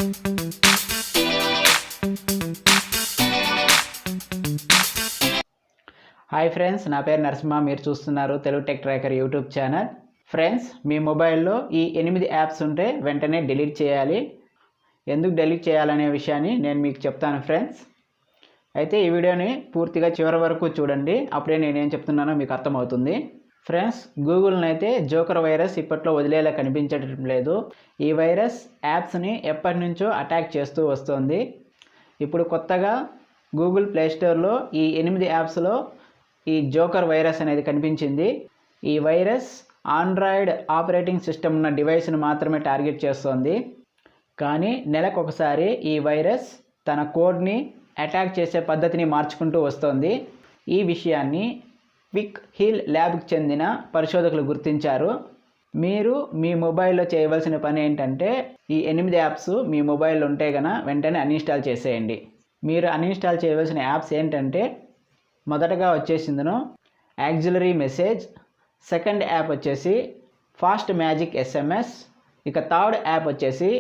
Hi friends, నా పేరు నరసింహ. మీరు చూస్తున్నారు Telugu tech tracker YouTube channel. Friends, మీ మొబైల్లో ఈ 8 యాప్స్ ఉంటే వెంటనే డిలీట్ చేయాలి. ఎందుకు డిలీట్ చేయాలనే విషయాన్ని నేను మీకు చెప్తాను ఫ్రెండ్స్. అయితే ఈ వీడియోని పూర్తిగా చివరి వరకు చూడండి, అప్పుడే నేనేం చెప్తున్నానో మీకు అర్థమవుతుంది. ఫ్రెండ్స్, గూగుల్ని అయితే జోకర్ వైరస్ ఇప్పట్లో వదిలేలా కనిపించడం లేదు. ఈ వైరస్ యాప్స్ని ఎప్పటి నుంచో అటాక్ చేస్తూ వస్తుంది. ఇప్పుడు కొత్తగా గూగుల్ ప్లేస్టోర్లో ఈ 8 యాప్స్లో ఈ జోకర్ వైరస్ అనేది కనిపించింది. ఈ వైరస్ ఆండ్రాయిడ్ ఆపరేటింగ్ సిస్టమ్ ఉన్న డివైస్ను మాత్రమే టార్గెట్ చేస్తోంది. కానీ నెలకొకసారి ఈ వైరస్ తన కోడ్ని అటాక్ చేసే పద్ధతిని మార్చుకుంటూ వస్తోంది. ఈ విషయాన్ని క్విక్ హీల్ ల్యాబ్కి చెందిన పరిశోధకులు గుర్తించారు. మీరు మీ మొబైల్లో చేయవలసిన పని ఏంటంటే, ఈ 8 యాప్స్ మీ మొబైల్లో ఉంటే కనుక వెంటనే అన్ఇన్స్టాల్ చేసేయండి. మీరు అన్ఇన్స్టాల్ చేయవలసిన యాప్స్ ఏంటంటే, మొదటగా వచ్చేసిందను auxiliarymessage, సెకండ్ యాప్ వచ్చేసి ఫాస్ట్ మ్యాజిక్ SMS, ఇక థర్డ్ యాప్ వచ్చేసి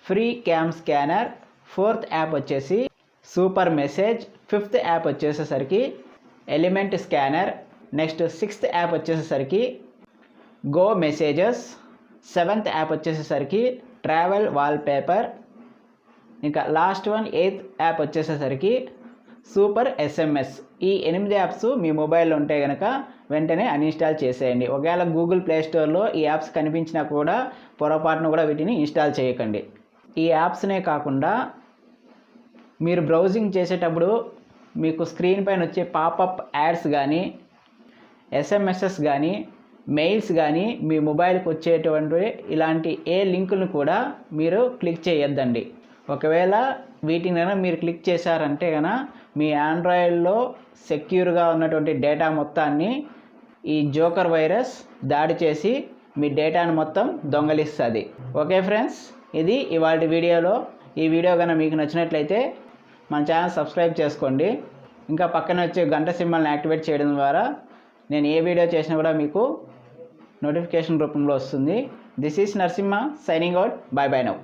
ఫ్రీ CamScanner, ఫోర్త్ యాప్ వచ్చేసి సూపర్ మెసేజ్, ఫిఫ్త్ యాప్ వచ్చేసేసరికి element scanner, next sixth app వచ్చేసేసరికి గో మెసేజెస్, సెవెంత్ యాప్ వచ్చేసేసరికి ట్రావెల్ వాల్పేపర్, ఇంకా లాస్ట్ వన్ ఎయిత్ యాప్ వచ్చేసేసరికి super SMS. ఈ 8 యాప్స్ మీ మొబైల్లో ఉంటే కనుక వెంటనే అన్ఇన్స్టాల్ చేసేయండి. ఒకవేళ గూగుల్ ప్లేస్టోర్లో ఈ యాప్స్ కనిపించినా కూడా పొరపాటును కూడా వీటిని ఇన్స్టాల్ చేయకండి. ఈ యాప్స్నే కాకుండా మీరు బ్రౌజింగ్ చేసేటప్పుడు మీకు స్క్రీన్ పైన వచ్చే పాపప్ యాడ్స్ కానీ, SMSs కానీ, మెయిల్స్ కానీ మీ మొబైల్కి వచ్చేటువంటి ఇలాంటి ఏ లింకులను కూడా మీరు క్లిక్ చేయొద్దండి. ఒకవేళ వీటిని కనుక మీరు క్లిక్ చేశారంటే కనుక మీ ఆండ్రాయిడ్లో సెక్యూర్గా ఉన్నటువంటి డేటా మొత్తాన్ని ఈ జోకర్ వైరస్ దాడి చేసి మీ డేటాను మొత్తం దొంగలిస్తుంది. ఓకే ఫ్రెండ్స్, ఇది ఇవాళ వీడియోలో. ఈ వీడియో కనుక మీకు నచ్చినట్లయితే మన ఛానల్ సబ్స్క్రైబ్ చేసుకోండి. ఇంకా పక్కన వచ్చే గంట సింబల్ని యాక్టివేట్ చేయడం ద్వారా నేను ఏ వీడియో చేసినా కూడా మీకు నోటిఫికేషన్ రూపంలో వస్తుంది. This is Narasimha signing out. By by now.